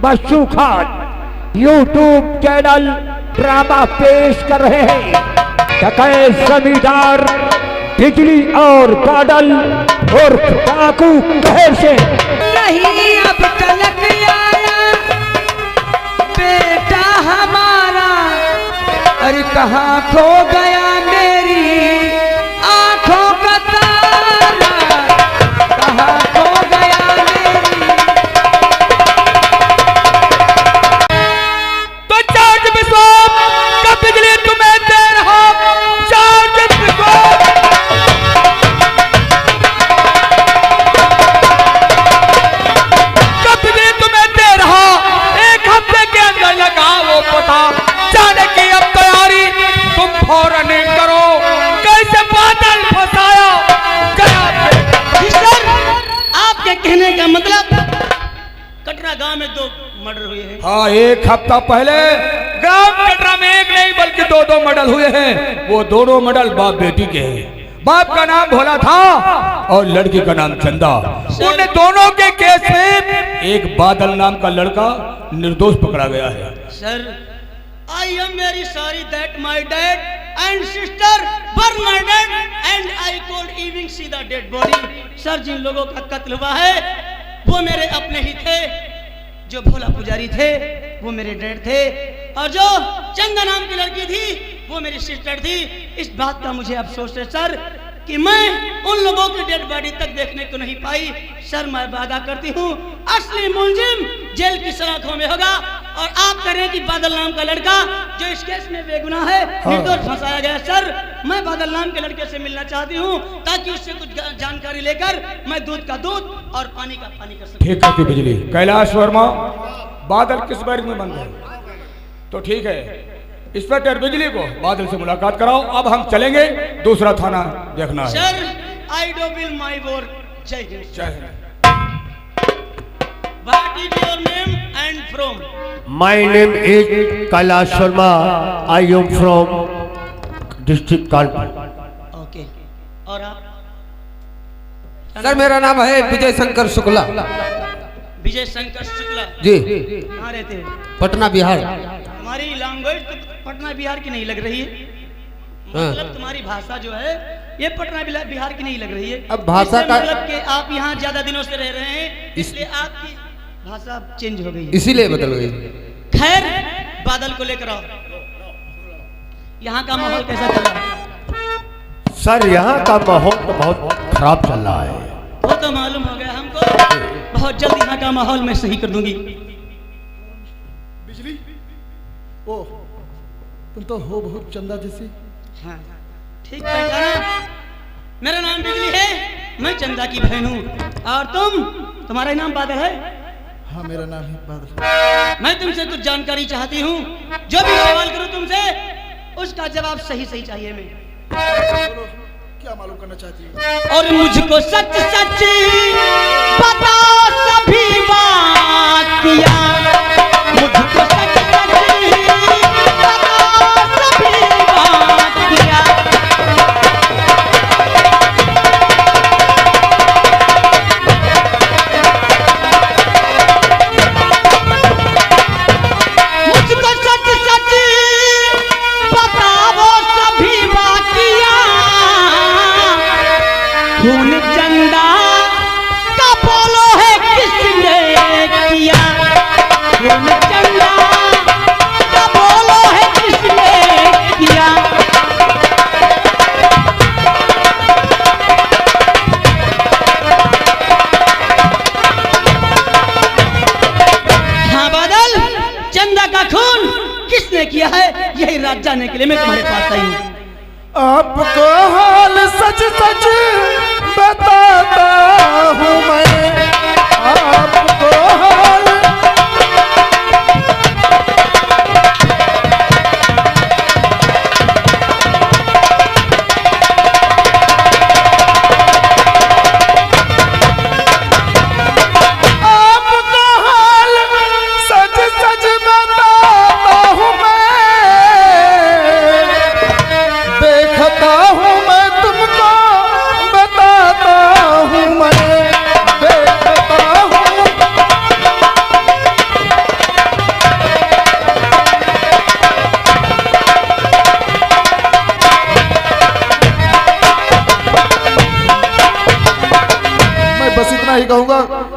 बच्चू Khan YouTube channel drama पेश कर रहे हैं। डकैत जमींदार बिजली और बादल और डाकू कहर से नहीं अब तलक आया बेटा हमारा, अरे कहाँ खो गया मेरी आंखों का तारा, कहाँ खो गया मेरी। तो चार्ज विश्वास का बिजली तुम्हें दे रहा, चार्ज विश्वास का बिजली तुम्हें दे रहा, एक हफ्ते के अंदर लगाओ पता, जाने की अब तैयारी तुम फौरन करो, कैसे बादल फंसाया गया। सर आपके कहने का मतलब कटरा गांव में 2 मर्डर हुए हैं। हाँ, एक हफ्ता पहले ग्राम कटरा में एक नहीं बल्कि 2 मर्डर हुए हैं। वो दोनों मर्डर बाप बेटी के हैं। बाप का नाम भोला था और लड़की का नाम चंदा। उन दोनों के केस में एक बादल नाम का लड़का निर्दोष पकड़ा गया है। Sir I am very sorry that my dad and sister were murdered and I could even see the dead body. Sir जिन लोगों का कत्ल हुआ है वो मेरे अपने ही थे, जो भोला पुजारी थे वो मेरे डैड थे, और जो चंदा नाम की लड़की थी वो मेरी सिस्टर थी। इस बात का मुझे अफसोस है सर कि मैं उन लोगों की डेड बॉडी तक देखने को नहीं पाई। सर मैं वादा करती हूँ असली मुलजिम जेल की सलाखों में होगा, और आप कह रहे हैं कि बादल नाम का लड़का जो इस केस में बेगुनाह है निर्दोष फंसाया गया। सर मैं बादल नाम के लड़के से मिलना चाहती हूँ ताकि उससे कुछ जानकारी लेकर मैं दूध का दूध और पानी का पानी कर सकूं। ठीक है बिजली। कैलाश वर्मा, बादल किस बैरक में बंद है? तो ठीक है, इंस्पेक्टर बिजली को बादल से मुलाकात कराओ। अब हम चलेंगे, दूसरा थाना देखना है। Sir I do will my work. जय हिंद। जय Hind. What is your name and from? My name is Kailash Sharma. I am from district Kanpur. Okay. और आप? सर मेरा नाम है विजय शंकर शुक्ला। विजय शंकर शुक्ला जी। कहाँ रहते हैं? पटना बिहार। हमारी लैंग्वेज तो पटना बिहार की नहीं लग रही है। मतलब तुम्हारी भाषा जो है ये पटना बिहार की नहीं लग रही है। अब भाषा का मतलब कि आप यहाँ ज्यादा दिनों से रह रहे हैं इसलिए आपकी भाषा चेंज हो गई है। इसीलिए बदल गई। खैर बादल को लेकर आओ। यहाँ का माहौल कैसा चल रहा है? सर यहाँ का माहौल तो बहुत खराब चल रहा है। वो तो मालूम हो गया हमको, बहुत जल्द यहाँ का माहौल मैं सही कर दूंगी। बिजली, ओ तुम तो हो बहुत चंदा जैसी। हाँ ठीक पहचाना, मेरा नाम बिजली है, मैं चंदा की बहन हूँ। और तुम्हारा नाम बादल है? हाँ मेरा नाम है बादल। मैं तुमसे कुछ जानकारी चाहती हूँ, जो भी सवाल करूँ तुमसे उसका जवाब सही सही चाहिए। मैं बोलो, क्या मालूम करना चाहती हो? और मुझको सच सच बताओ सभी बात किया, मुझको सच सच बताओ सभी बात किया। मुझको सच सच बताओ सभी बात किया, खून चंदा का बोलो है किसने किया, खून चंदा का बोलो है किसने किया। हाँ बादल, चंदा का खून किसने किया है यही राज जानने के लिए मैं तुम्हारे पास आई हूँ। आपको हाल सच सच बताता हूँ मैं, आपको हाल सच सच बताता हूँ मैं, देखता हूँ मैं तुमको बताता हूँ मैं।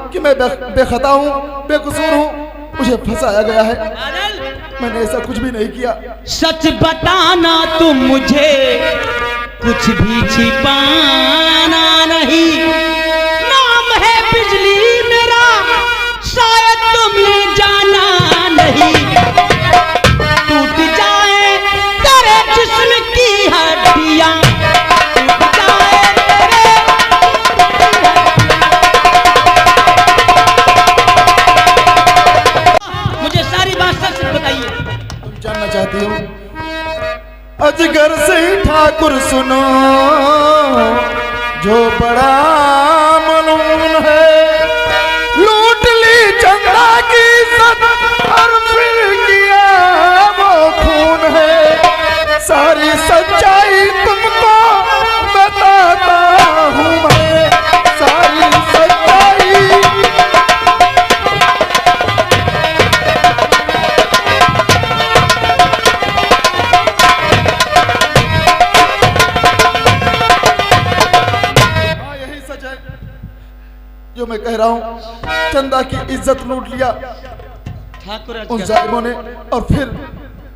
कि मैं बेखता हूँ, बेकसूर हूँ, मुझे फंसाया गया है। बादल मैंने ऐसा कुछ भी नहीं किया। सच बताना तुम मुझे, कुछ भी छिपाना नहीं। नाम है बिजली मेरा, शायद तुमने जाना नहीं। टूट जाए तेरे जिस्म की हड्डियां, टूट जाए तेरे। मुझे सारी बात सच बताइए। तुम जानना चाहती हो? अजगर से ठाकुर सुनो, जो बड़ा मलून है, लूट ली चंदा की इज्जत और फिर किया वो खून है। सारी सच्चाई तुमको बताता हूँ मैं, सारी सच्चाई। जो मैं कह रहा हूँ, चंदा की इज्जत लूट लिया ठाकुर उन जालिमों ने और फिर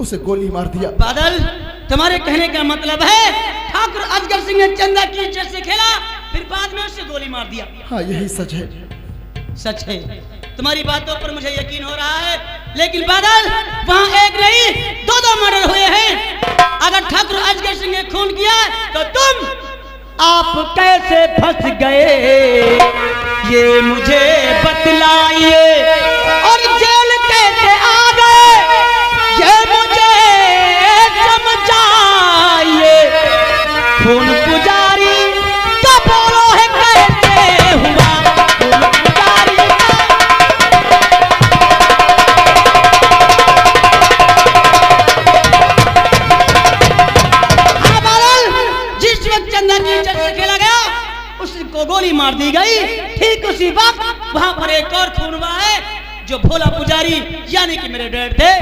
उसे गोली मार दिया। बादल, तुम्हारे कहने का मतलब है ठाकुर अजगर सिंह ने चंदा की इज्जत से खेला, फिर बाद में उसे गोली मार दिया। हाँ, यही सच है। सच है, तुम्हारी बातों पर मुझे यकीन हो रहा है। लेकिन बादल, वहाँ एक नहीं दो मर्डर हुए हैं। अगर ठाकुर अजगर सिंह ने खून किया तो तुम आप कैसे फंस गए, ये मुझे बतलाइए। और जेल कैसे आ गए, ये मुझे समझाइए। खून पुजारी का बोलो है कैसे हुआ, खून पुजारी हाँ बादल, जिस वक्त चंदा की इज्जत से खेला गया उसको गोली मार दी गई, ठीक उसी वक्त वहां पर एक और खून हुआ है। जो भोला पुजारी यानी कि मेरे डैड थे,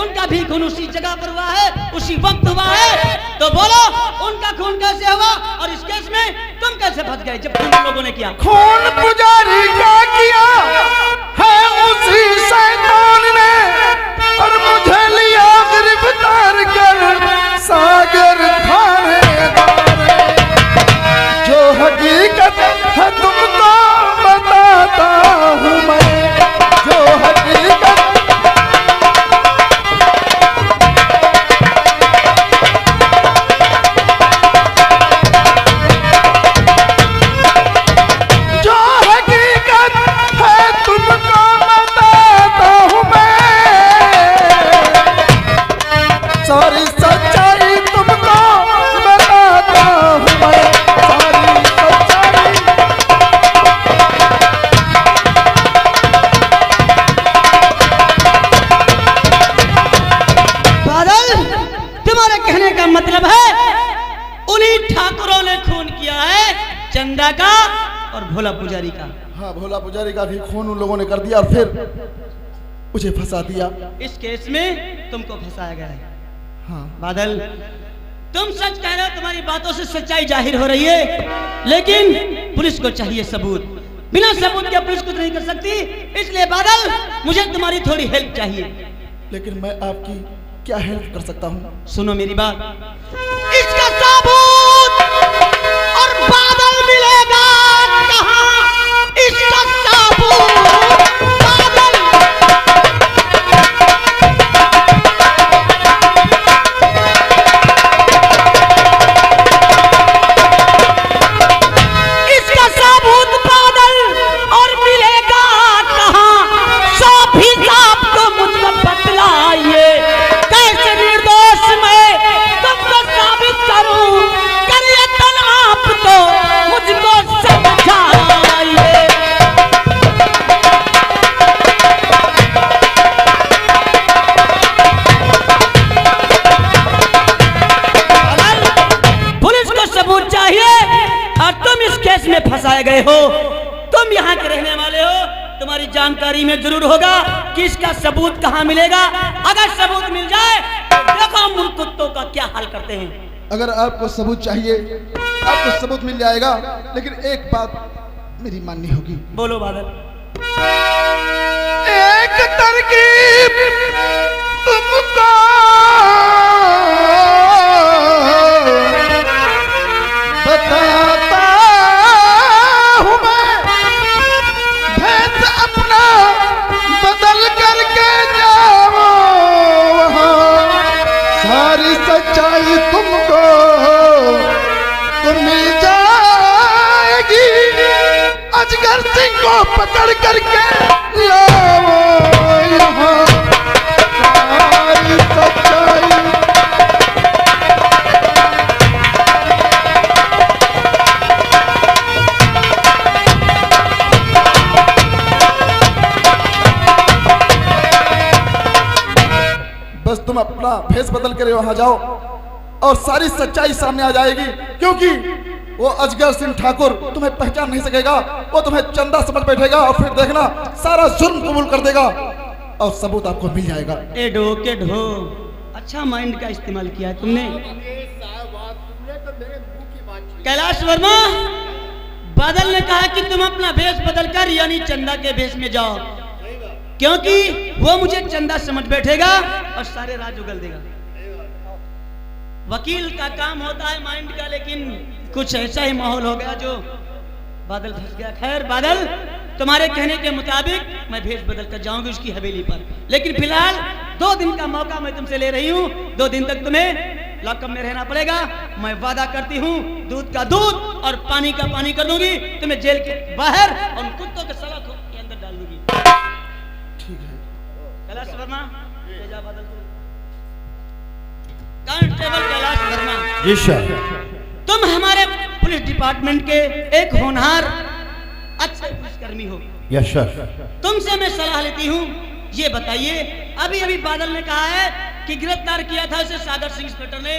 उनका भी खून उसी जगह पर हुआ है, उसी वक्त हुआ है। तो बोलो उनका खून कैसे हुआ और इस केस में तुम कैसे फंस गए जब खून लोगों ने किया? खून पुजारी का किया है उसी शैतान ने, और मुझे लिया गिरफ्तार कर सागर थानेदार। जो हकीकत है तुमको बताता हूँ मैं, जो हकीकत। जो हकीकत है तुमको बताता हूँ मैं, सारी सच्चाई तुमको बताता हूँ मैं, सारी सच्चाई। बादल, तुम्हारे कहने का मतलब है उन्हीं ठाकुरों ने खून किया है, चंदा का और भोला पुजारी का। हाँ, भोला पुजारी का भी खून उन लोगों ने कर दिया और फिर मुझे फंसा दिया। इस केस में तुमको फंसाया गया है। हाँ, बादल, तुम सच कह रहे हो, तुम्हारी बातों से सच्चाई जाहिर हो रही है, लेकिन पुलिस को चाहिए सबूत। बिना सबूत के पुलिस कुछ नहीं कर सकती। इसलिए बादल, मुझे तुम्हारी थोड़ी हेल्प चाहिए। लेकिन मैं आपकी क्या हेल्प कर सकता हूँ? सुनो मेरी बात, इसका सबूत और बादल मिलेगा कहाँ? इसका सबूत बादल। इसका सबूत बादल और मिलेगा कहाँ? सब हिसाब तो मुझको बतलाइए। कैसे निर्दोष मैं तुमको साबित करूं, करिए तन आप तो मुझको समझाइए। पुलिस को सबूत चाहिए और तुम इस केस में फंसाए गए हो। तुम यहाँ के रहने वाले हो, तुम्हारी जानकारी में जरूर होगा कि इसका सबूत कहाँ मिलेगा। अगर सबूत मिल जाए तो देखो हम उन कुत्तों का क्या हाल करते हैं। अगर आपको सबूत चाहिए, आपको सबूत मिल जाएगा, लेकिन एक बात मेरी माननी होगी। बोलो बादल। एक तरकीब तुमको बताता हूँ मैं, भेद अपना बदल करके जाओ वहाँ, सारी सच्चाई तुमको मिल जाएगी। अजगर सिंह को पकड़ करके लाओ यहाँ, सारी सच्चाई। बस तुम अपना भेष बदल कर वहां जाओ और सारी सच्चाई सामने आ जाएगी, क्योंकि वो अजगर सिंह ठाकुर तुम्हें पहचान नहीं सकेगा। वो तुम्हें चंदा समझ बैठेगा और फिर देखना सारा जुर्म कबूल कर देगा और सबूत आपको मिल जाएगा। ए ढो के ढो, अच्छा माइंड का इस्तेमाल किया है तुमने। कैलाश वर्मा, बादल ने कहा कि तुम अपना भेष बदल कर यानी चंदा के भेष में जाओ, क्योंकि वो मुझे चंदा समझ बैठेगा और सारे राज उगल देगा। वकील का काम होता है माइंड का, लेकिन कुछ ऐसा ही माहौल हो गया जो बादल फंस गया। खैर बादल, तुम्हारे कहने के मुताबिक मैं भेष बदल कर जाऊंगी उसकी हवेली पर, लेकिन फिलहाल 2 दिन का मौका मैं तुमसे ले रही हूँ। 2 दिन तक तुम्हें लॉकअप में रहना पड़ेगा। मैं वादा करती हूँ दूध का दूध और पानी का पानी कर दूंगी, तुम्हें जेल के बाहर और कुत्तों के सलाखों के अंदर डाल दूंगी। ठीक है कैलाश वर्मा, ले जा बादल को। कांस्टेबल कैलाश वर्मा, जी सर। तुम हमारे पुलिस डिपार्टमेंट के एक होनहार अच्छे पुलिसकर्मी हो। Yes sir. तुमसे मैं सलाह लेती हूँ, ये बताइए, अभी अभी बादल ने कहा है कि गिरफ्तार किया था उसे सागर सिंह इंस्पेक्टर ने।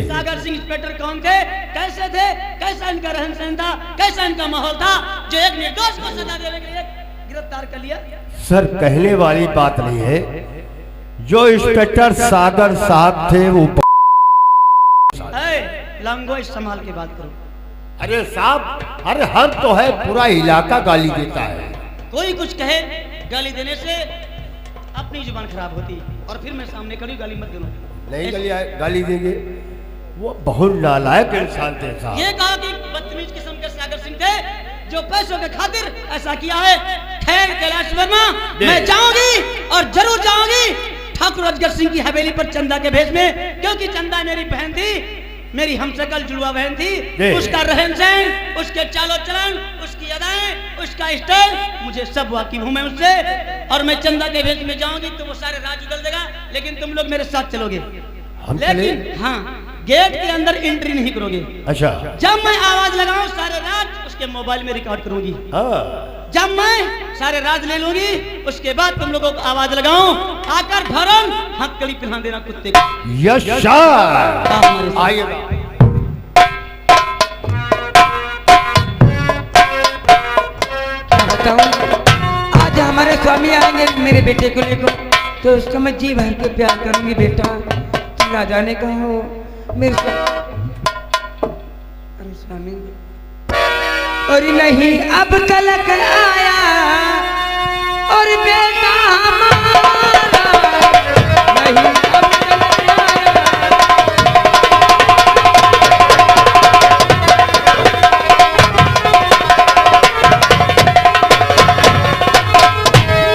सागर सिंह इंस्पेक्टर कौन थे, कैसे थे, कैसा इनका रहन सहन था, कैसा इनका माहौल था जो एक निर्दोष को सजा देने के लिए गिरफ्तार कर लिया? सर कहने वाली बात नहीं है, जो इंस्पेक्टर सागर साहब थे वो लैंग्वेज संभाल के बात करो। अरे साहब, अरे हर तो है, पूरा इलाका गाली देता है। कोई कुछ कहे, गाली देने से अपनी जुबान खराब होती है, और फिर मैं सामने खड़ी गाली मत देना। नहीं गाली देंगे, वो बहुत नालायक इंसान थे साहब। ये कहा कि बदतमीज किस्म के सागर सिंह थे जो पैसों के खातिर ऐसा किया है। खैर कैलाश वर्मा, मैं जाऊंगी और जरूर जाऊंगी ठाकुर अजगर सिंह की हवेली पर चंदा के भेष में, क्योंकि चंदा मेरी बहन थी, मेरी हमशक्ल जुड़वा बहन थी। उसका रहन सहन, उसके चालो चलन, उसकी अदाएं, उसका स्टाइल, मुझे सब वाकिफ हूं मैं उससे। और मैं चंदा के भेष में जाऊंगी तो वो सारे राज उगल देगा, लेकिन तुम लोग मेरे साथ चलोगे। लेकिन हाँ, गेट के अंदर एंट्री नहीं करोगे। अच्छा। जब मैं आवाज लगाऊं सारे राज उसके मोबाइल में रिकॉर्ड करूंगी। जब मैं सारे राज ले लूंगी उसके बाद तुम लोगों को आवाज लगाऊं, आकर फौरन हथकड़ी पिला देना कुत्ते को। यस सर, आइएगा। क्या बताऊं, आज हमारे स्वामी आएंगे मेरे बेटे को लेकर, तो उसको मैं जी भर के प्यार करूंगी। बेटा तुम ना जाने कहा हो मेरे अरे स्वामी, और नहीं अब तलक आया और बेटा हमारा नहीं अब तलक आया,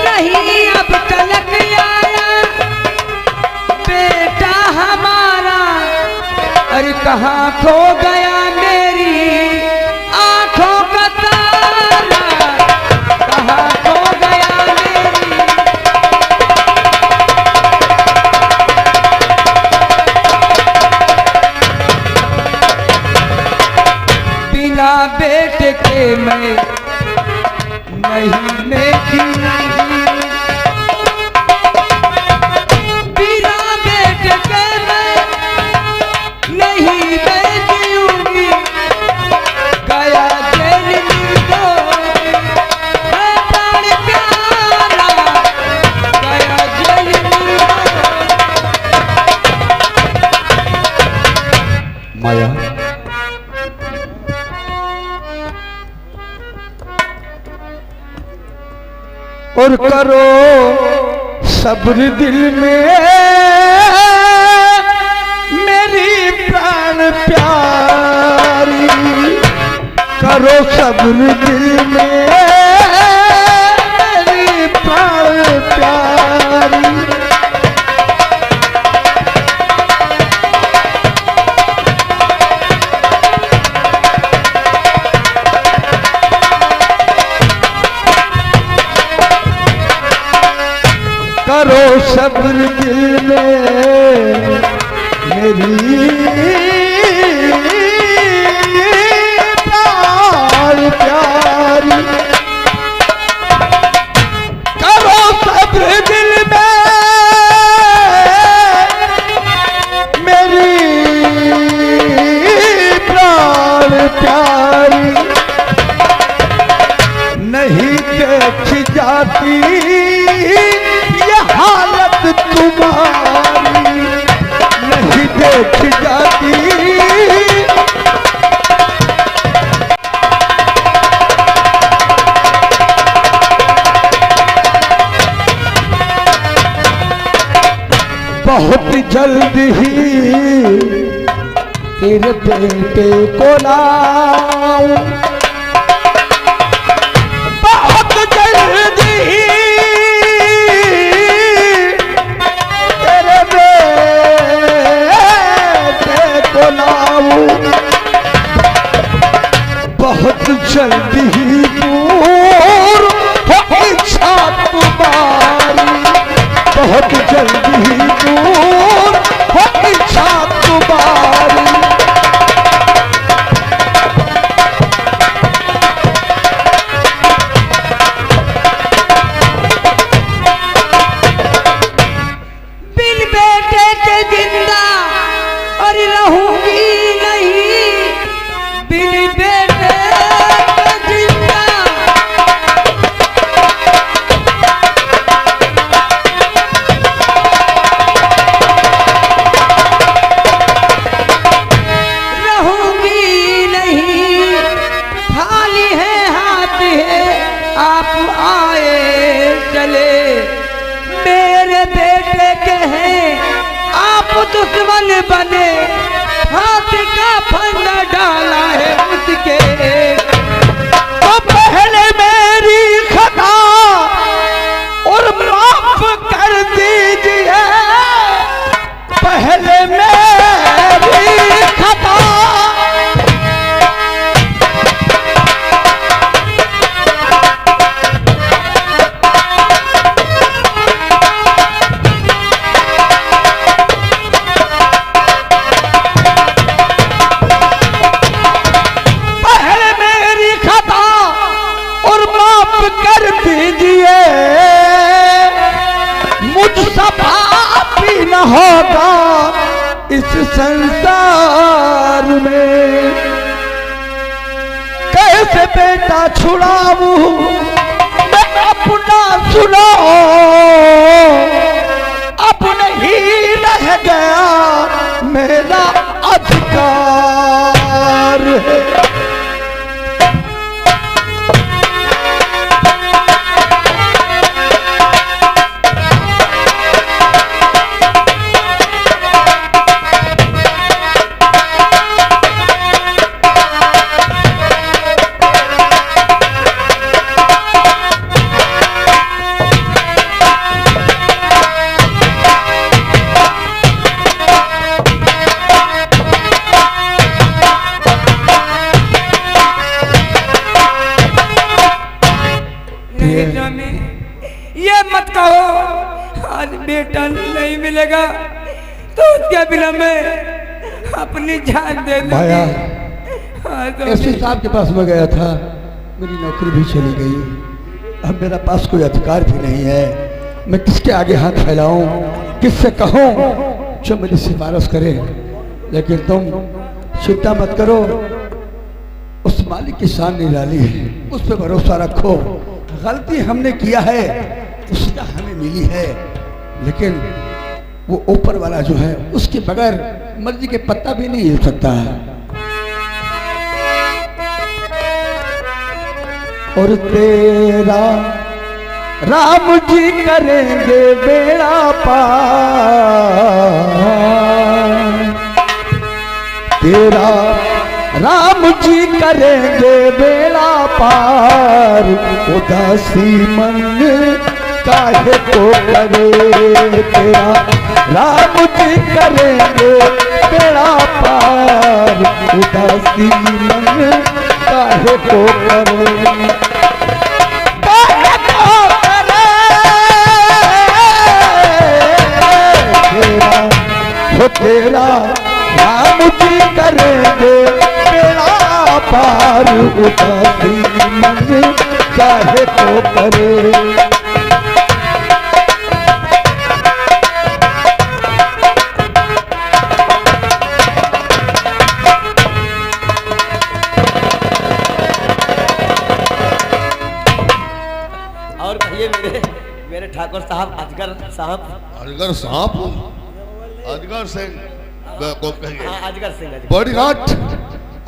नहीं अब तलक आया बेटा हमारा, अरे कहाँ खो गया मेरी आंखों का तारा, कहाँ खो गया मेरी। और करो सब्र दिल में मेरी प्राण प्यारी, करो सब्र दिल में मेरी प्राण प्यारी। करो सब्र दिल में मेरी प्राण प्यारी, करो सब्र दिल में मेरी प्राण प्यारी। नहीं देख जाती हालत तुम्हारी, नहीं देख जाती बहुत जल्द ही तेरे बेटे को लाऊं, बहुत जल्द ही बहुत जल्दी ही दूर हो इच्छा तुम्हारी, बहुत जल्दी ही दूर हो इच्छा तुम्हारी। बिन बेटे के जिंदा और रहूंगी नहीं, बिन बेटे के जिंदा रहूंगी नहीं। खाली है हाथ है आप आए चले, मेरे बेटे के हैं आप दुश्मन बने, हाथ का फंदा डाला है उसके। तो पहले मेरी खता और माफ कर दीजिए, पहले मेरी खता कर दीजिए, मुझसे पाप ही न होगा इस संसार में। कैसे बेटा छुड़ाऊं मैं अपना, सुनो अब नहीं रह गया मेरा अधिकार है। ये मत कहो आज बेटा नहीं मिलेगा तो उसके बिना मैं अपनी जान दे दूंगी। भाया तो एसपी साहब के पास मैं गया था, मेरी नौकरी भी चली गई, अब मेरा पास कोई अधिकार भी नहीं है। मैं किसके आगे हाथ फैलाऊं, किससे कहूं जो मेरी सिफारिश करे। लेकिन तुम चिंता मत करो, उस मालिक की शान निराली है, उस पर भरोसा रखो। गलती हमने किया है उसका हमें मिली है, लेकिन वो ऊपर वाला जो है उसके बगैर मर्जी के पत्ता भी नहीं हिल सकता है। और तेरा राम जी करेंगे बेड़ा पार, तेरा राम जी करेंगे बेड़ा पार, उदासी मन काहे को करे, तेरा राम जी करेंगे बेड़ा पार, उदासी मन काहे को करे, तेरा राम जी करेंगे बेड़ा पार, उदासी मन काहे को करे। और कहिए मेरे ठाकुर साहब, अजगर साहब। अजगर सांप, अजगर सिंह को कहिए। हाँ, अजगर सिंह। बॉडीगार्ड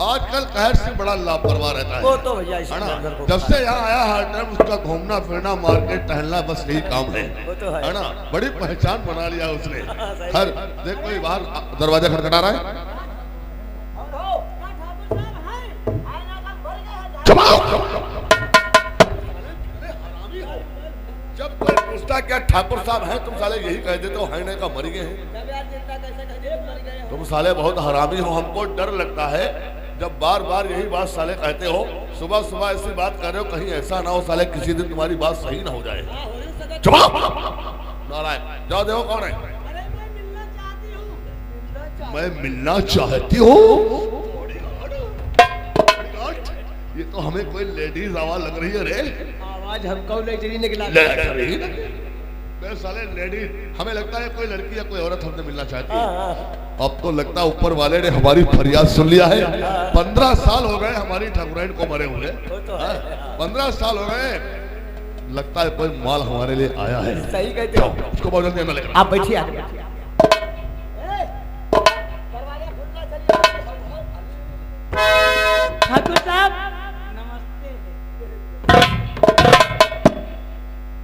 आजकल कहर से बड़ा लापरवाह रहता है। वो तो भैया है ना? जब से यहाँ आया हर टाइम उसका घूमना फिरना मार्केट टहलना बस यही काम है। वो तो है ना? बड़ी पहचान बना लिया उसने। सही हर देख कोई बाहर दरवाजा खटखटा रहा है। जब कोई पूछता क्या ठाकुर साहब हैं, तुम साले यही कह देते हो हैने का मर गए हैं। तुम साले बहुत हरामी हो, हमको डर लगता है जब बार बार यही बात साले कहते हो। सुबह सुबह ऐसी बात कर रहे हो, कहीं ऐसा ना हो साले किसी दिन तुम्हारी बात सही ना हो जाए। जवाब नारायण जाओ, देखो कौन है। मैं मिलना चाहती हूँ। ये तो हमें कोई लेडीज आवाज लग रही है रे। आवाज हमको नहीं निकला। मैं साले लेडीज, हमें लगता है कोई लड़की या कोई औरत हमसे मिलना चाहती है। अब तो लगता है ऊपर वाले ने हमारी फरियाद सुन लिया है। 15 साल हो गए हमारी ठाकुराइन को मरे हुए। 15 साल हो गए, लगता है कोई माल हमारे लिए आया है। सही कहते हो। उसको बहुत जल्दी आना लेकर। आप बैठिए, आगे बैठिए। ठाकुर साहब नमस्ते।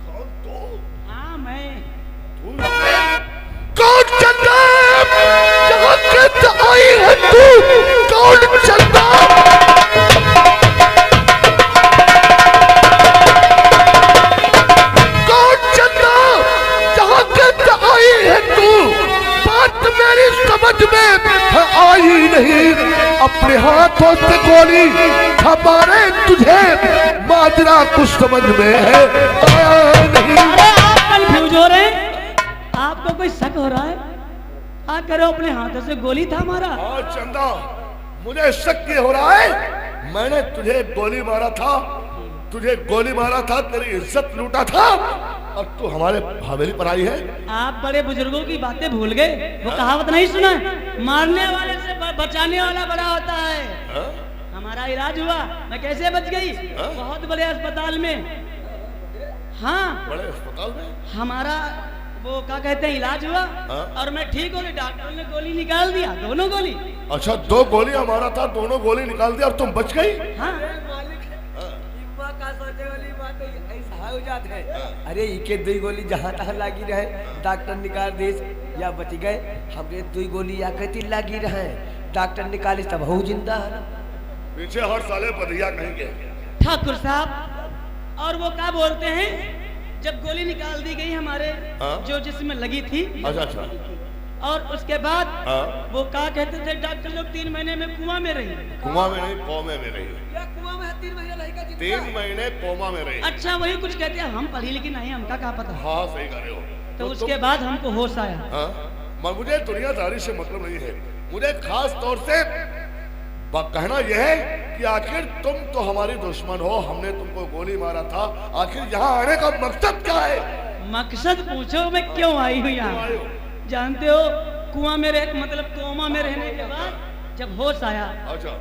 कौन तू? हाँ मैं। कौन चंदा? जहाँ के आई है तू? कौन चंदा? कौन चंदा? जहाँ के आई है तू? बात मेरी समझ में आई नहीं। अपने हाथों से गोली हमारे तुझे माजरा कुछ समझ में है नहीं। अरे आप कंफ्यूज हो रहे हैं, आपको कोई शक हो रहा है? हाँ करो, अपने हाथों से गोली था हमारा। हाँ चंदा, मुझे शक ये हो रहा है मैंने तुझे गोली मारा था, तुझे गोली मारा था, तेरी इज्जत लूटा था, और तू हमारे हवेली पर आई है। आप बड़े बुजुर्गों की बातें भूल गए। वो कहावत नहीं सुना, मारने वाले से बचाने वाला बड़ा होता है। हमारा इलाज हुआ, मैं कैसे बच गई? बहुत बड़े अस्पताल में। हाँ, बड़े अस्पताल में हमारा वो क्या कहते हैं इलाज हुआ। और मैं ठीक हो गई। डॉक्टर ने गोली निकाल दिया, दोनों गोली। अच्छा, 2 गोली हमारा था, दोनों गोली निकाल दिया और तुम बच गई। हाँ हो जाते हैं। अरे इके 2 गोली जहाँ तहाँ लागी रहे, डॉक्टर निकाल दे या बच गए। हमरे 2 गोली या कहती लागी रहे, डॉक्टर निकाले तब हो जिंदा है। पीछे हर साले बधिया कहेंगे। ठाकुर साहब, और वो क्या बोलते हैं, जब गोली निकाल दी गई हमारे जो जिसमें लगी थी। अच्छा। और उसके बाद वो क्या कहते थे डॉक्टर लोग, 3 महीने में कुआं में रही। कुआं में नहीं, कोमे में रही। 3 महीने कोमा में रही। अच्छा, वही कुछ कहते हैं। हम पढ़ी लिखी नहीं, हमका क्या पता। हाँ सही कह रहे हो। तो उसके बाद हमको होश आया। मुझे दुनियादारी से मतलब नहीं है, मुझे खास तौर से कहना यह है कि आखिर तुम तो हमारी दुश्मन हो, हमने तुमको गोली मारा था, आखिर यहाँ आने का मकसद क्या है? मकसद पूछो, मैं क्यों आई हूँ यहाँ? जानते हो, कुआं में रह मतलब कोमा में रहने के बाद जब होश आया,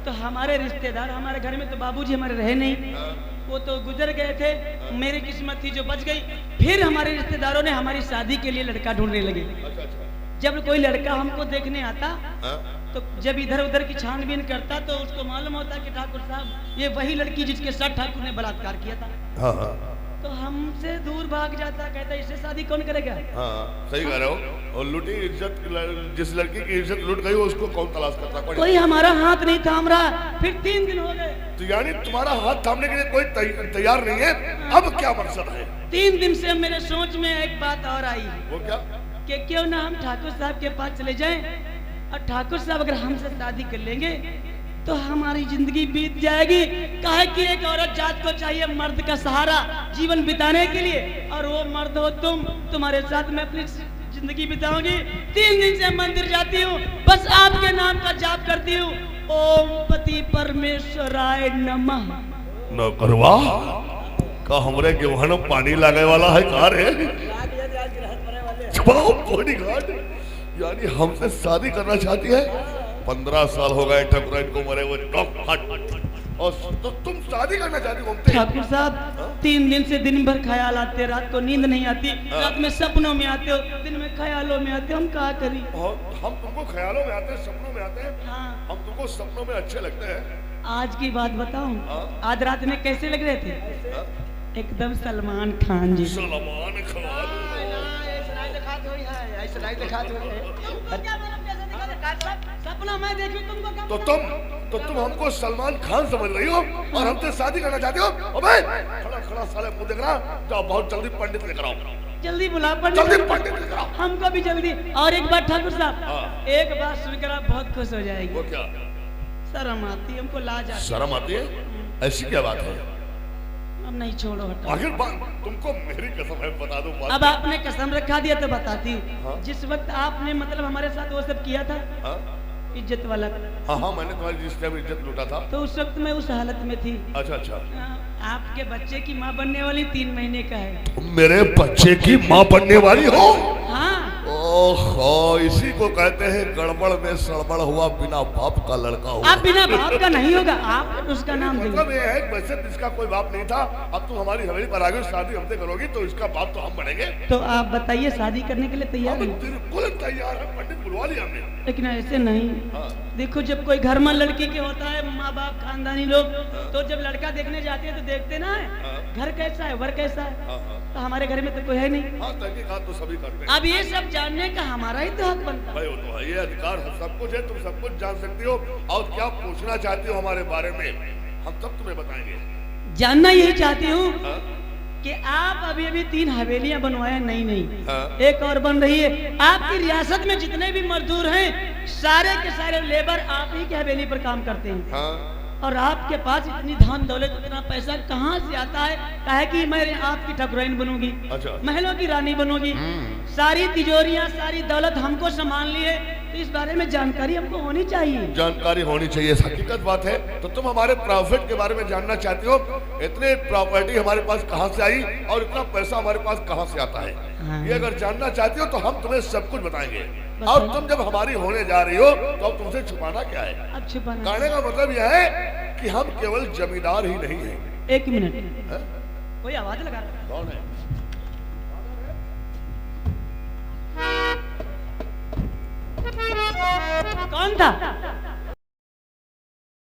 तो हमारे रिश्तेदार, हमारे घर में तो बाबूजी हमारे रहे नहीं, वो तो गुजर गए थे। मेरी किस्मत थी जो बच गई। फिर हमारे रिश्तेदारों ने हमारी शादी के लिए लड़का ढूंढने लगे। जब कोई लड़का हमको देखने आता, तो जब इधर उधर की छानबीन करता, तो उसको मालूम होता कि ठाकुर साहब ये वही लड़की जिसके साथ ठाकुर ने बलात्कार किया था। तो हमसे दूर भाग जाता, कहता इससे शादी कौन करेगा? हाँ सही कह रहे हो। और लुटी इज्जत, जिस लड़की की इज्जत लुट गई हो उसको कौन तलाश करता? कोई हमारा हाथ नहीं थाम रहा। फिर 3 दिन हो गए। तो यानी तुम्हारा हाथ थामने के लिए कोई तैयार नहीं है। अब क्या मकसद है? 3 दिन से मेरे सोच में एक बात और आई वो क्या? कि क्यों ना हम ठाकुर साहब के पास चले जाएं और ठाकुर साहब अगर हमसे शादी कर लेंगे तो हमारी जिंदगी बीत जाएगी। काहे कि एक औरत जात को चाहिए मर्द का सहारा जीवन बिताने के लिए, और वो मर्द हो तुम। तुम्हारे साथ मैं अपनी जिंदगी बिताऊंगी। 3 दिन से मंदिर जाती हूँ, बस आपके नाम का जाप करती हूँ, ओम पति परमेश्वराय नमः। न करवा का हमरे गेहूं पानी लागे वाला है कार है। बॉडीगार्ड यानी हमसे शादी करना चाहती है। 15 साल हो गए ठाकुर को मरे हुए। और तो तुम शादी करना चाहती हो? ठाकुर साहब 3 दिन से दिन भर ख्याल आते, रात को नींद नहीं आती, रात में सपनों में आते हो, दिन में ख्यालों में आते हो। हम क्या करें? हम तुमको ख्यालों में आते हैं, सपनों में आते हैं। हाँ। हम तुमको सपनों में अच्छे लगते हैं। आज की बात बताऊं, आज रात में कैसे लग रहे थे? एकदम सलमान खान जी। सलमान खान। सपना मैं देखी तुमको क्या? तो तुम हमको सलमान खान समझ रही हो और हमसे शादी करना चाहती हो? अबे खड़ा खड़ा साले मुंह देख रहा, जाओ बहुत जल्दी पंडित लेकर आओ। जल्दी बुला जल्दी पंडित लेकर आओ। हमको भी जल्दी। और एक बात ठाकुर साहब, एक बात सुनकर आप बहुत खुश हो जाएंगे। वो क्या? शर्म आती, हमको लाज आती। शर्म आती है? ऐसी क्या बात है? अब नहीं, छोड़ो हटाओ। आखिर तुमको मेरी कसम है, बता दो बात। अब आपने कसम रखा दिया तो बताती। हाँ? जिस वक्त आपने मतलब हमारे साथ वो सब किया था, हाँ? इज्जत वाला। हाँ मैंने तुम्हारी जिस टाइम इज्जत लूटा था, तो उस वक्त मैं उस हालत में थी। अच्छा। आपके बच्चे की माँ बनने वाली 3 महीने का है। तुम मेरे बच्चे की माँ बनने वाली हो? हाँ। ओहो, इसी को कहते हैं गड़बड़ में सड़बड़ हुआ, बिना बाप का लड़का हुआ। आप बिना बाप का नहीं होगा, आप उसका नाम देंगे। मतलब ये है वैसे इसका कोई बाप नहीं था, अब तुम हमारी हवेली पर आ गई, शादी हमसे करोगी तो इसका बाप तो हम बनेंगे। तो आप बताइए, शादी करने के लिए तैयार हम हैं? बिल्कुल तैयार है, पंडित बुलवा लिया हमने। लेकिन ऐसे नहीं। हाँ। देखो, जब कोई घर में लड़की के होता है, माँ बाप खानदानी लोग, तो जब लड़का देखने जाते हैं तो देखते ना है घर कैसा है, वर कैसा है। तो हमारे घर में तो कोई है नहीं। हाँ, तहकीकात तो सभी करते हैं। अब ये सब जानने का हमारा ही तो हक बनता है। भाई वो तो है, ये अधिकार सब कुछ है, तुम सब कुछ जान सकती हो। और क्या पूछना चाहती हो हमारे बारे में, हम सब तुम्हें बताएंगे। जानना यही चाहती हूँ हाँ? कि आप अभी 3 हवेलियां बनवाए, नहीं हाँ? एक और बन रही है। आपकी रियासत में जितने भी मजदूर हैं, सारे के सारे लेबर आप ही की हवेली पर काम करते हैं। हाँ? और आपके पास इतनी धन दौलत, इतना पैसा कहाँ से आता है? काहे कि मैं आपकी ठकुराइन बनूंगी, अच्छा। महलों की रानी बनूंगी, सारी तिजोरियां, सारी दौलत हमको संभाल ली है। तो इस बारे में जानकारी हमको होनी चाहिए। जानकारी होनी चाहिए, हकीकत बात है। तो तुम हमारे प्रॉफिट के बारे में जानना चाहती हो, इतने प्रॉपर्टी हमारे पास कहाँ से आई और इतना पैसा हमारे पास कहाँ से आता है। हाँ। ये अगर जानना चाहती हो तो हम तुम्हें सब कुछ बताएंगे। और तुम जब हमारी होने जा रही हो तो अब तुमसे छुपाना क्या है? अब छुपाना, कहने का मतलब यह है कि हम केवल जमींदार ही नहीं हैं। 1 मिनट, हैं? कोई आवाज लगा रहा है? कौन है? कौन था?